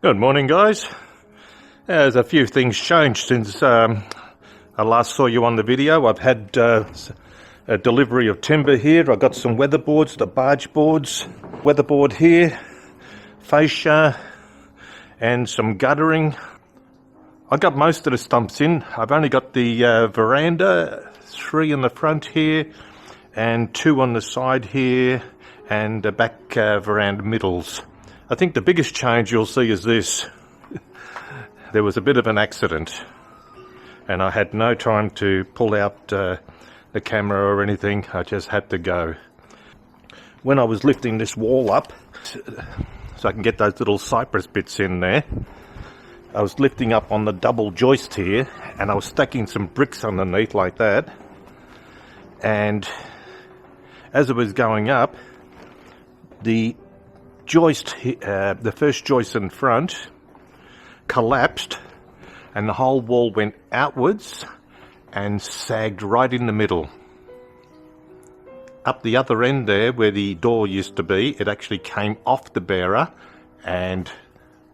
Good morning, guys. There's a few things changed since I last saw you on the video. I've had a delivery of timber here. I got some weatherboards, the barge boards, weatherboard here, fascia, and some guttering. I got most of the stumps in. I've only got the veranda, 3 in the front here, and 2 on the side here, and the back veranda middles. I think the biggest change you'll see is this. There was a bit of an accident and I had no time to pull out the camera or anything. I just had to go. When I was lifting this wall up so I can get those little cypress bits in there, I was lifting up on the double joist here and I was stacking some bricks underneath like that, and as it was going up, the joist, the first joist in front collapsed and the whole wall went outwards and sagged right in the middle. Up the other end there where the door used to be, it actually came off the bearer and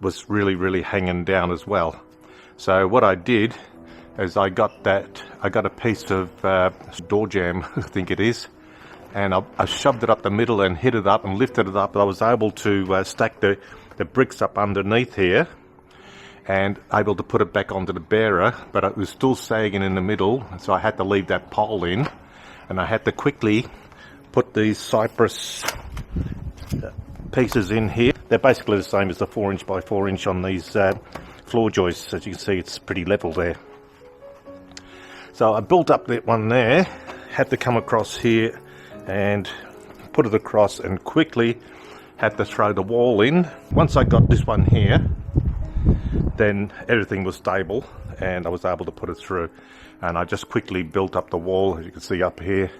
was really hanging down as well. So what I did is I got a piece of door jamb, I think it is, and I shoved it up the middle and hit it up and lifted it up. I was able to stack the bricks up underneath here and able to put it back onto the bearer, but it was still sagging in the middle, so I had to leave that pole in, and I had to quickly put these cypress pieces in here. They're basically the same as the 4" by 4" on these floor joists. As you can see, it's pretty level there. So I built up that one there, had to come across here and put it across, and quickly had to throw the wall in. Once I got this one here, then everything was stable and I was able to put it through, and I just quickly built up the wall. As you can see up here,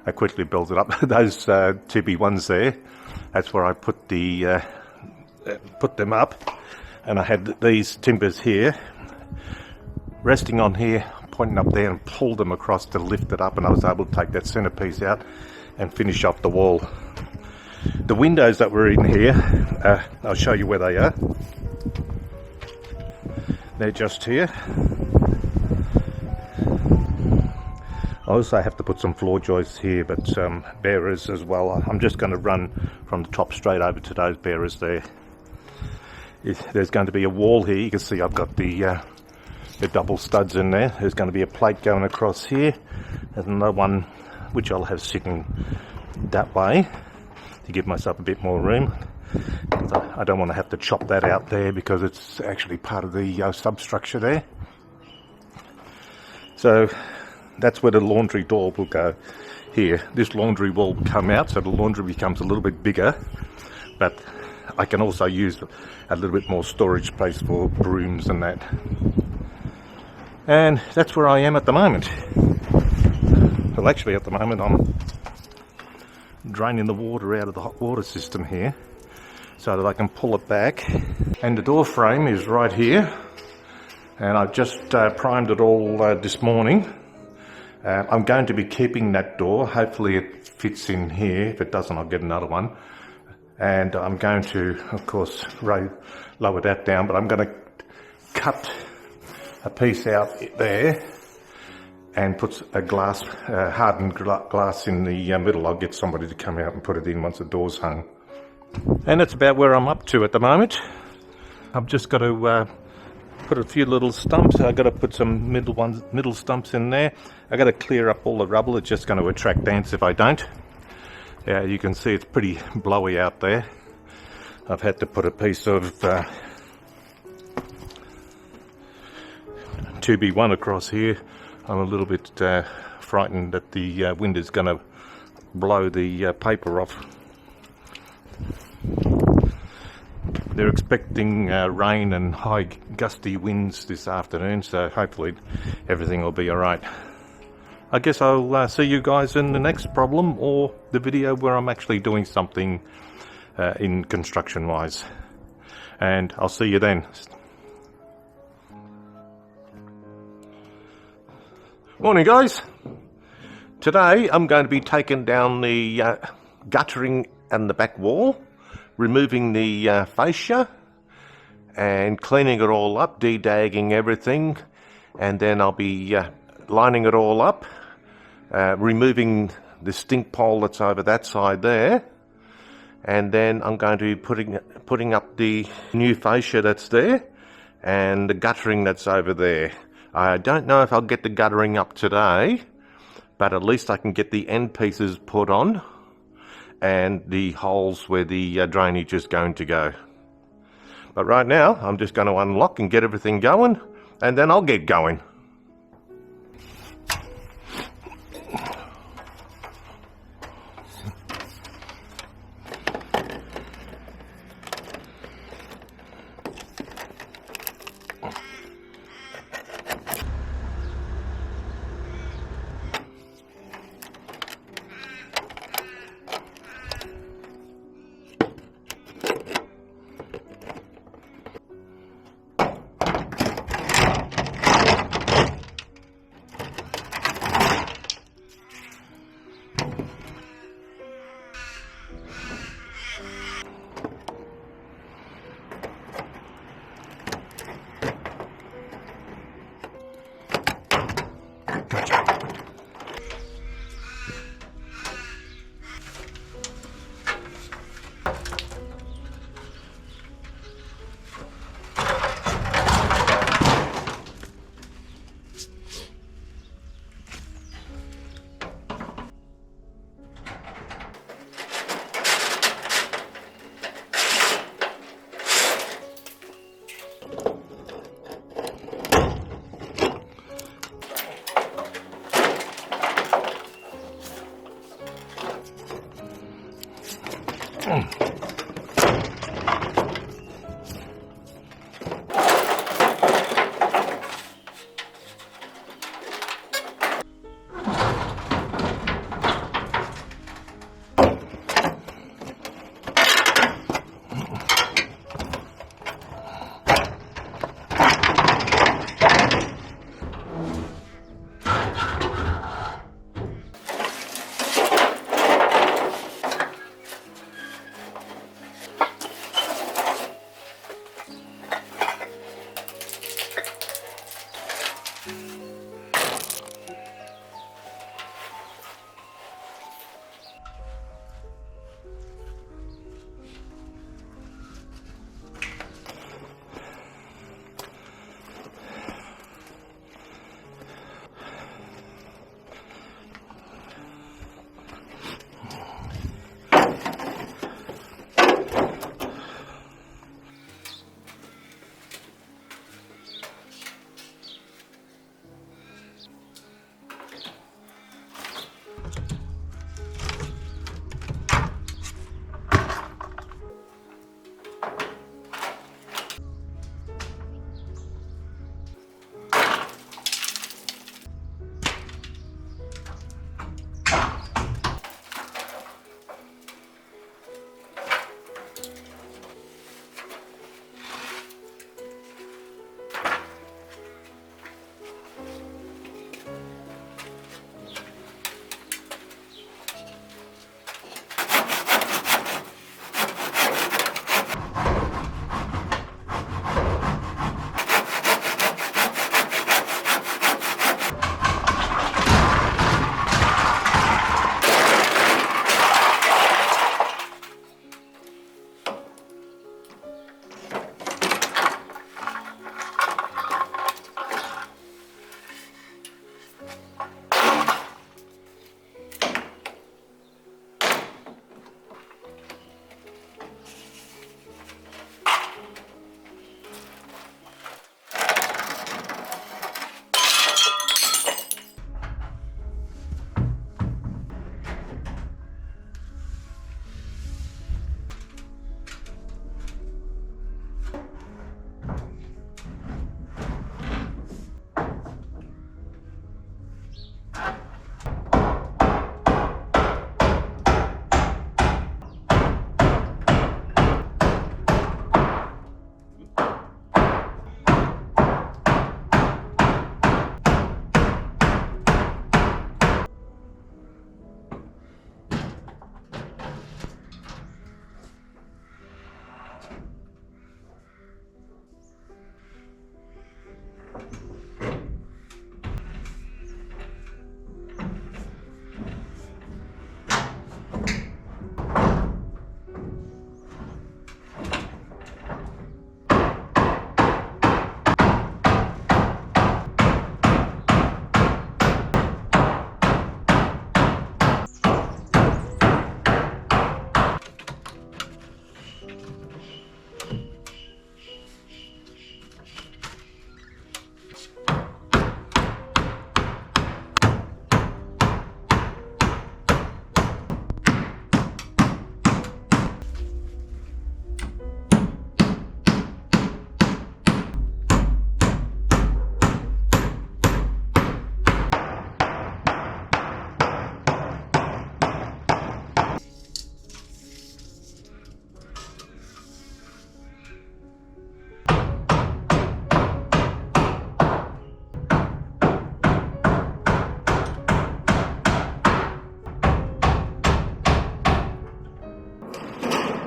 I quickly built it up. Those 2B1s there, that's where I put the put them up, and I had these timbers here resting on here, pointing up there, and pulled them across to lift it up, and I was able to take that centerpiece out and finish off the wall. The windows that were in here, I'll show you where they are. They're just here. I also have to put some floor joists here, but some bearers as well. I'm just going to run from the top straight over to those bearers there. There's going to be a wall here. You can see I've got the double studs in there. There's going to be a plate going across here. There's another one which I'll have sitting that way to give myself a bit more room. I don't want to have to chop that out there because it's actually part of the substructure there. So that's where the laundry door will go here. This laundry will come out, so the laundry becomes a little bit bigger, but I can also use a little bit more storage space for brooms and that. And that's where I am at the moment. Well, actually at the moment I'm draining the water out of the hot water system here so that I can pull it back. And the door frame is right here, and I've just primed it all this morning. I'm going to be keeping that door. Hopefully it fits in here. If it doesn't, I'll get another one. And I'm going to, of course, lower that down, but I'm going to cut a piece out there and put a glass, hardened glass in the middle. I'll get somebody to come out and put it in once the door's hung. And that's about where I'm up to at the moment. I've just got to put a few little stumps. I've got to put some middle stumps in there. I've got to clear up all the rubble. It's just going to attract ants if I don't. Yeah, you can see it's pretty blowy out there. I've had to put a piece of 2B1 across here. I'm a little bit frightened that the wind is going to blow the paper off. They're expecting rain and high gusty winds this afternoon, so hopefully everything will be alright. I guess I'll see you guys in the next problem, or the video where I'm actually doing something in construction wise. And I'll see you then. Morning, guys. Today I'm going to be taking down the guttering and the back wall, removing the fascia and cleaning it all up, de-dagging everything, and then I'll be lining it all up, removing the stink pole that's over that side there, and then I'm going to be putting up the new fascia that's there and the guttering that's over there. I don't know if I'll get the guttering up today, but at least I can get the end pieces put on and the holes where the drainage is going to go. But right now I'm just going to unlock and get everything going, and then I'll get going.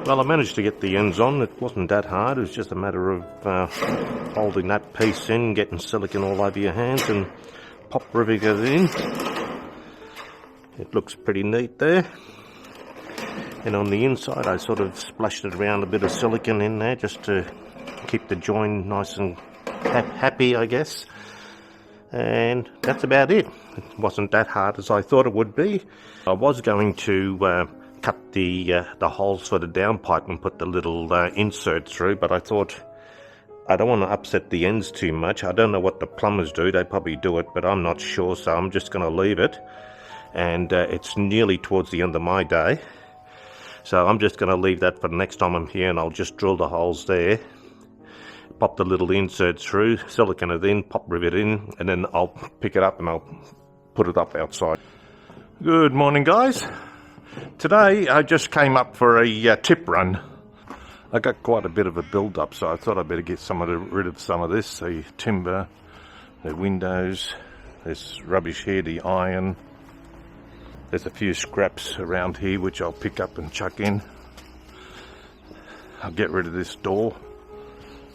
Well, I managed to get the ends on. It wasn't that hard. It was just a matter of holding that piece in, getting silicone all over your hands and pop riveting it in. It looks pretty neat there. And on the inside I sort of splashed it around a bit of silicone in there just to keep the join nice and happy, I guess. And that's about it. It wasn't that hard as I thought it would be. I was going to cut the holes for the downpipe and put the little insert through, but I thought I don't want to upset the ends too much. I don't know what the plumbers do. They probably do it, but I'm not sure, so I'm just going to leave it. And it's nearly towards the end of my day, so I'm just going to leave that for the next time I'm here, and I'll just drill the holes there, pop the little insert through, silicone it in, pop rivet in, and then I'll pick it up and I'll put it up outside. Good morning, guys. Today I just came up for a tip run. I got quite a bit of a build up, so I thought I'd better get rid of some of this, the timber, the windows, this rubbish here, the iron. There's a few scraps around here which I'll pick up and chuck in. I'll get rid of this door.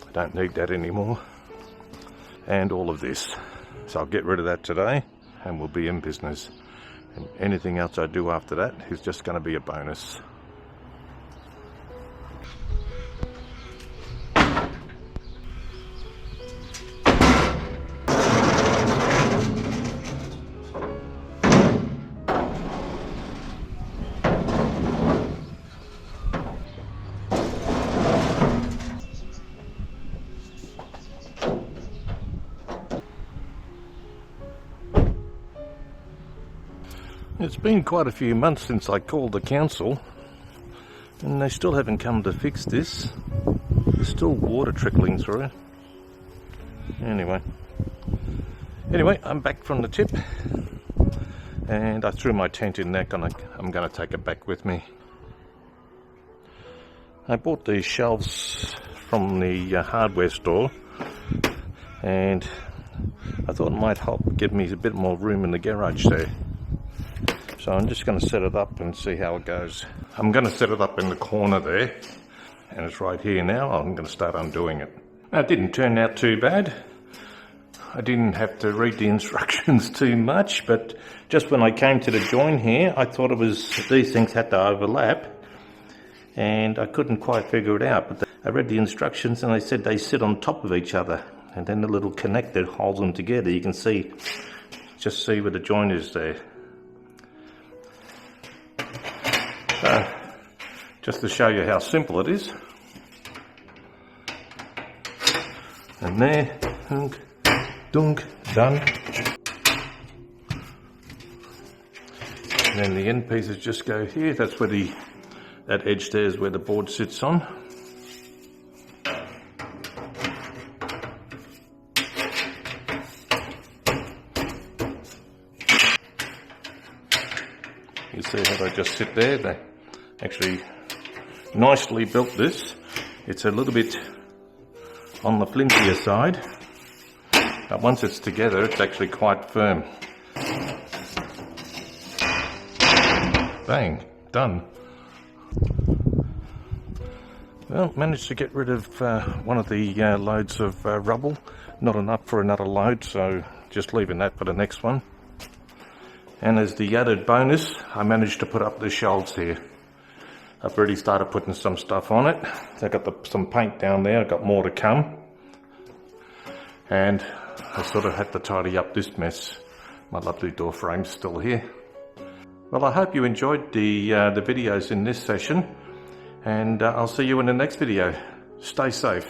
I don't need that anymore. And all of this. So I'll get rid of that today and we'll be in business. And anything else I do after that is just going to be a bonus. It's been quite a few months since I called the council and they still haven't come to fix this. There's still water trickling through. Anyway, I'm back from the tip and I threw my tent in there and I'm going to take it back with me. I bought these shelves from the hardware store and I thought it might help give me a bit more room in the garage there. So I'm just going to set it up and see how it goes. I'm going to set it up in the corner there, and it's right here now. I'm going to start undoing it. Now, it didn't turn out too bad. I didn't have to read the instructions too much, but just when I came to the join here, I thought these things had to overlap, and I couldn't quite figure it out. But I read the instructions and they said they sit on top of each other, and then the little connector holds them together. You can just see where the joint is there. So, just to show you how simple it is. And there, dunk, dunk, done. And then the end pieces just go here. That's where that edge there is where the board sits on. You see how they just sit there? They actually nicely built this. It's a little bit on the flimsier side, but once it's together, it's actually quite firm. Bang, done. Well, managed to get rid of one of the loads of rubble. Not enough for another load, so just leaving that for the next one. And as the added bonus, I managed to put up the shelves here. I've already started putting some stuff on it. I got some paint down there. I've got more to come. And I sort of had to tidy up this mess. My lovely door frame's still here. Well, I hope you enjoyed the videos in this session. And I'll see you in the next video. Stay safe.